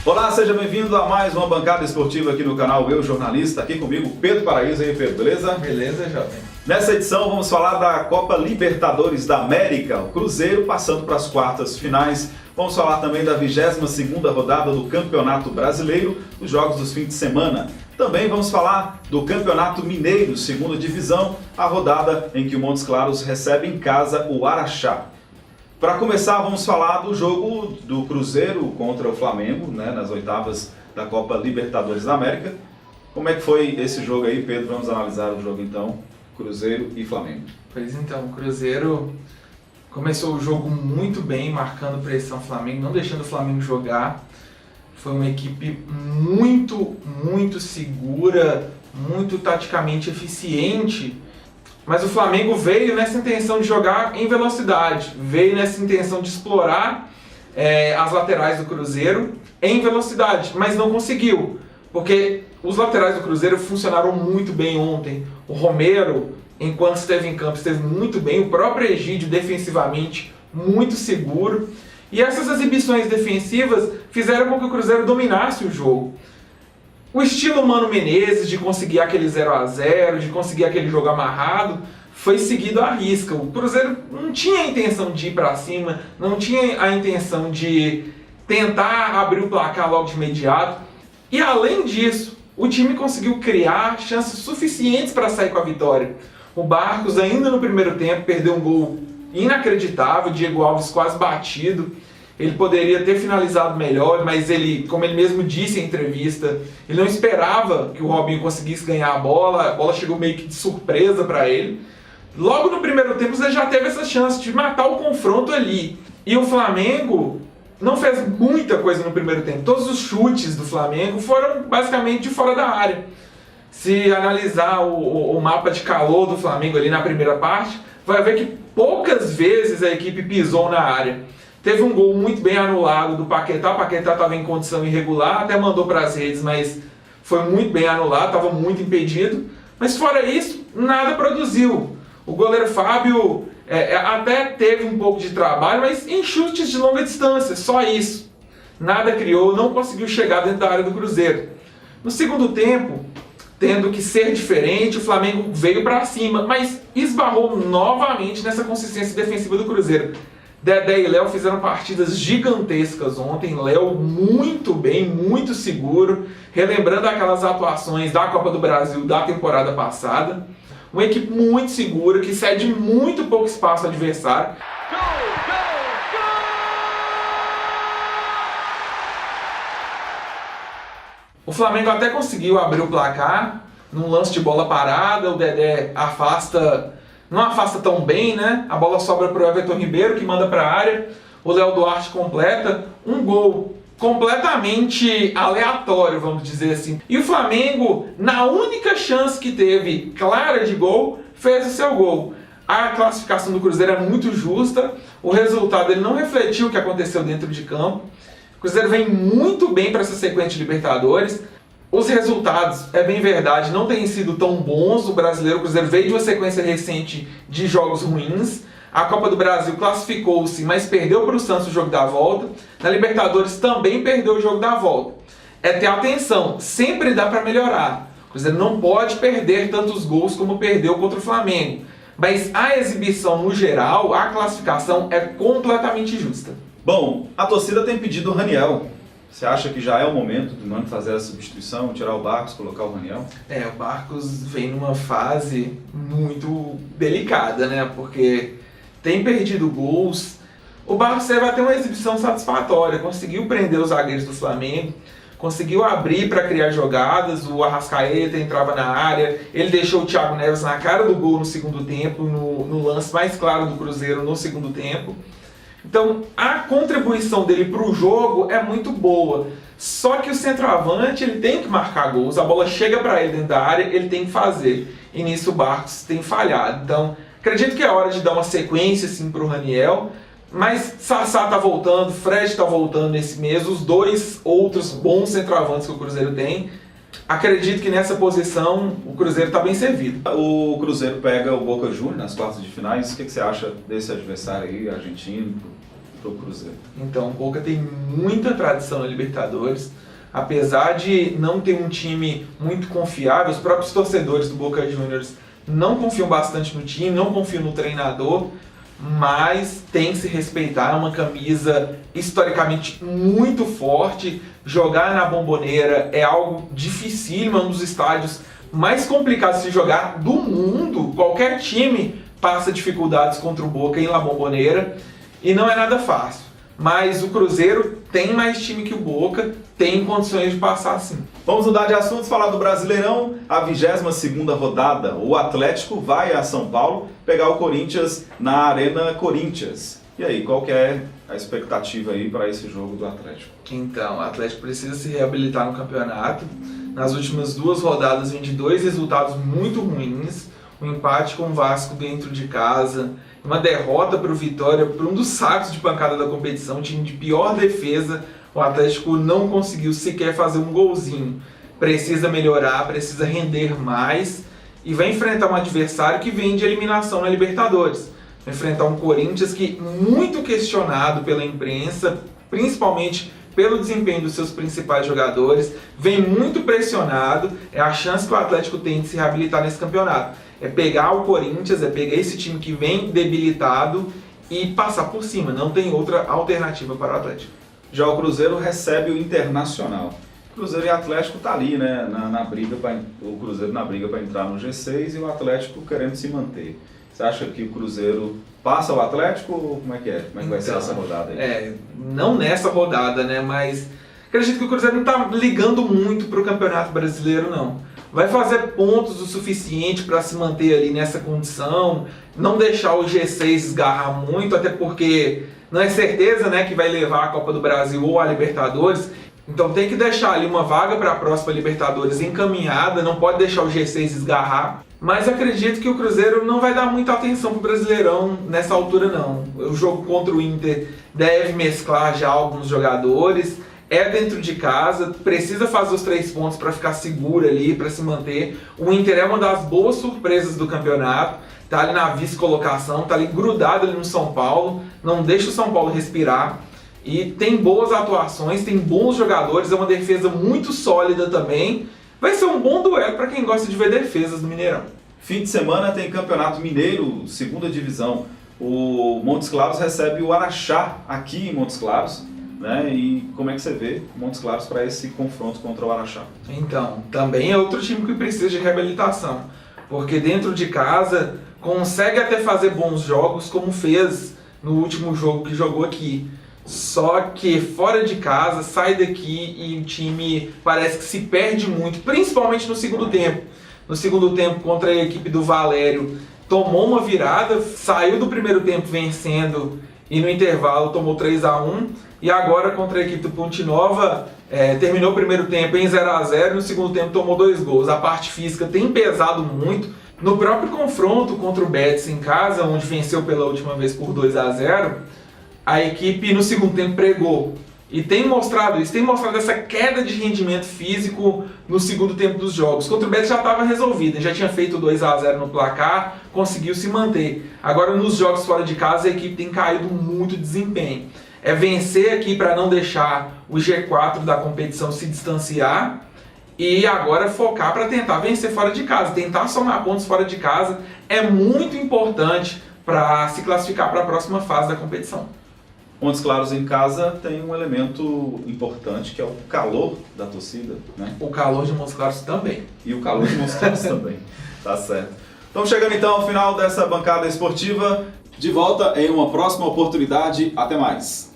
Olá, seja bem-vindo a mais uma bancada esportiva aqui no canal Eu Jornalista, aqui comigo Pedro Paraíso. E aí, Pedro, beleza? Beleza, jovem. Nessa edição vamos falar da Copa Libertadores da América, o Cruzeiro passando para as quartas finais. Vamos falar também da 22ª rodada do Campeonato Brasileiro, os jogos dos fins de semana. Também vamos falar do Campeonato Mineiro, segunda divisão, a rodada em que o Montes Claros recebe em casa o Araxá. Para começar, vamos falar do jogo do Cruzeiro contra o Flamengo, né, nas oitavas da Copa Libertadores da América. Como é que foi esse jogo aí, Pedro? Vamos analisar o jogo então, Cruzeiro e Flamengo. Pois então, o Cruzeiro começou o jogo muito bem, marcando pressão ao Flamengo, não deixando o Flamengo jogar. Foi uma equipe muito segura, muito taticamente eficiente. Mas o Flamengo veio nessa intenção de jogar em velocidade, veio nessa intenção de explorar as laterais do Cruzeiro em velocidade, mas não conseguiu, porque os laterais do Cruzeiro funcionaram muito bem ontem. O Romero, enquanto esteve em campo, esteve muito bem, o próprio Egídio defensivamente muito seguro, e essas exibições defensivas fizeram com que o Cruzeiro dominasse o jogo. O estilo Mano Menezes de conseguir aquele 0 a 0, de conseguir aquele jogo amarrado, foi seguido à risca. O Cruzeiro não tinha a intenção de ir para cima, não tinha a intenção de tentar abrir o placar logo de imediato. E além disso, o time conseguiu criar chances suficientes para sair com a vitória. O Barcos, ainda no primeiro tempo, perdeu um gol inacreditável, Diego Alves quase batido. Ele poderia ter finalizado melhor, mas ele, como ele mesmo disse em entrevista, ele não esperava que o Robinho conseguisse ganhar a bola chegou meio que de surpresa para ele. Logo no primeiro tempo ele já teve essa chance de matar o confronto ali. E o Flamengo não fez muita coisa no primeiro tempo. Todos os chutes do Flamengo foram basicamente de fora da área. Se analisar o mapa de calor do Flamengo ali na primeira parte, vai ver que poucas vezes a equipe pisou na área. Teve um gol muito bem anulado do Paquetá. O Paquetá estava em condição irregular, até mandou para as redes, mas foi muito bem anulado, estava muito impedido. Mas fora isso, nada produziu. O goleiro Fábio até teve um pouco de trabalho, mas em chutes de longa distância, só isso. Nada criou, não conseguiu chegar dentro da área do Cruzeiro. No segundo tempo, tendo que ser diferente, o Flamengo veio para cima, mas esbarrou novamente nessa consistência defensiva do Cruzeiro. Dedé e Léo fizeram partidas gigantescas ontem. Léo muito bem, muito seguro, relembrando aquelas atuações da Copa do Brasil da temporada passada. Uma equipe muito segura, que cede muito pouco espaço ao adversário. O Flamengo até conseguiu abrir o placar num lance de bola parada. O Dedé não afasta tão bem, né? A bola sobra para o Everton Ribeiro, que manda para a área. O Léo Duarte completa um gol completamente aleatório, vamos dizer assim. E o Flamengo, na única chance que teve clara de gol, fez o seu gol. A classificação do Cruzeiro é muito justa. O resultado ele não refletiu o que aconteceu dentro de campo. O Cruzeiro vem muito bem para essa sequência de Libertadores. Os resultados, é bem verdade, não têm sido tão bons. O brasileiro, o Cruzeiro veio de uma sequência recente de jogos ruins. A Copa do Brasil classificou-se, mas perdeu para o Santos o jogo da volta. Na Libertadores também perdeu o jogo da volta. É ter atenção, sempre dá para melhorar. O Cruzeiro não pode perder tantos gols como perdeu contra o Flamengo. Mas a exibição no geral, a classificação é completamente justa. Bom, a torcida tem pedido o Raniel. Você acha que já é o momento do Mano fazer a substituição, tirar o Barcos, colocar o Raniel? O Barcos vem numa fase muito delicada, né? Porque tem perdido gols. O Barcos vai ter uma exibição satisfatória, conseguiu prender os zagueiros do Flamengo, conseguiu abrir para criar jogadas. O Arrascaeta entrava na área, ele deixou o Thiago Neves na cara do gol no segundo tempo, no lance mais claro do Cruzeiro no segundo tempo. Então, a contribuição dele para o jogo é muito boa. Só que o centroavante ele tem que marcar gols, a bola chega para ele dentro da área, ele tem que fazer. E nisso o Barcos tem falhado. Então, acredito que é hora de dar uma sequência assim, para o Raniel. Mas Sassá está voltando, Fred está voltando nesse mês, os dois outros bons centroavantes que o Cruzeiro tem. Acredito que nessa posição o Cruzeiro está bem servido. O Cruzeiro pega o Boca Juniors nas quartas de finais. O que você acha desse adversário aí, argentino? para o Cruzeiro? Então, o Boca tem muita tradição na Libertadores. Apesar de não ter um time muito confiável, os próprios torcedores do Boca Juniors não confiam bastante no time, não confiam no treinador, mas tem que se respeitar. É uma camisa historicamente muito forte. Jogar na Bombonera é algo dificílimo, é um dos estádios mais complicados de se jogar do mundo. Qualquer time passa dificuldades contra o Boca em La Bombonera e não é nada fácil. Mas o Cruzeiro tem mais time que o Boca, tem condições de passar sim. Vamos mudar de assuntos, falar do Brasileirão, a 22ª rodada. O Atlético vai a São Paulo pegar o Corinthians na Arena Corinthians. E aí, qual que é a expectativa aí para esse jogo do Atlético? Então, o Atlético precisa se reabilitar no campeonato. Nas últimas 2 rodadas vem de 2 resultados muito ruins. Um empate com o Vasco dentro de casa, uma derrota para o Vitória, por um dos sacos de pancada da competição, um time de pior defesa. O Atlético não conseguiu sequer fazer um golzinho. Precisa melhorar, precisa render mais e vai enfrentar um adversário que vem de eliminação na Libertadores. Vai enfrentar um Corinthians que muito questionado pela imprensa, principalmente pelo desempenho dos seus principais jogadores, vem muito pressionado. É a chance que o Atlético tem de se reabilitar nesse campeonato. É pegar o Corinthians, é pegar esse time que vem debilitado e passar por cima. Não tem outra alternativa para o Atlético. Já o Cruzeiro recebe o Internacional. O Cruzeiro e o Atlético tá ali, né, na briga o Cruzeiro na briga para entrar no G6 e o Atlético querendo se manter. Você acha que o Cruzeiro passa o Atlético ou como é que é? Como é que vai ser essa rodada aí? Não nessa rodada, né, mas acredito que o Cruzeiro não tá ligando muito pro Campeonato Brasileiro, não. Vai fazer pontos o suficiente para se manter ali nessa condição, não deixar o G6 esgarrar muito, até porque não é certeza, né, que vai levar a Copa do Brasil ou a Libertadores. Então tem que deixar ali uma vaga para a próxima Libertadores encaminhada, não pode deixar o G6 esgarrar. Mas acredito que o Cruzeiro não vai dar muita atenção pro Brasileirão nessa altura não. O jogo contra o Inter deve mesclar já alguns jogadores. É dentro de casa, precisa fazer os 3 pontos para ficar seguro ali, para se manter. O Inter é uma das boas surpresas do campeonato, tá ali na vice-colocação, tá ali grudado ali no São Paulo, não deixa o São Paulo respirar. E tem boas atuações, tem bons jogadores, é uma defesa muito sólida também. Vai ser um bom duelo para quem gosta de ver defesas do Mineirão. Fim de semana tem Campeonato Mineiro, 2ª divisão. O Montes Claros recebe o Araxá aqui em Montes Claros. Né? E como é que você vê Montes Claros para esse confronto contra o Araxá? Então, também é outro time que precisa de reabilitação, porque dentro de casa consegue até fazer bons jogos, como fez no último jogo que jogou aqui. Só que fora de casa, sai daqui e o time parece que se perde muito, principalmente no segundo tempo. No segundo tempo, contra a equipe do Valério, tomou uma virada, saiu do primeiro tempo vencendo e no intervalo tomou 3-1. E agora contra a equipe do Ponte Nova, terminou o primeiro tempo em 0-0 e no segundo tempo tomou 2 gols. A parte física tem pesado muito. No próprio confronto contra o Betis em casa, onde venceu pela última vez por 2-0, a equipe no segundo tempo pregou. E tem mostrado isso, tem mostrado essa queda de rendimento físico no segundo tempo dos jogos. Contra o Betis já estava resolvido, já tinha feito 2-0 no placar, conseguiu se manter. Agora nos jogos fora de casa a equipe tem caído muito de desempenho. É vencer aqui para não deixar o G4 da competição se distanciar e agora focar para tentar vencer fora de casa, tentar somar pontos fora de casa é muito importante para se classificar para a próxima fase da competição. Montes Claros em casa tem um elemento importante que é o calor da torcida, né? O calor de Montes Claros também. E o calor de Montes Claros também, tá certo. Estamos chegando então ao final dessa bancada esportiva. De volta em uma próxima oportunidade. Até mais.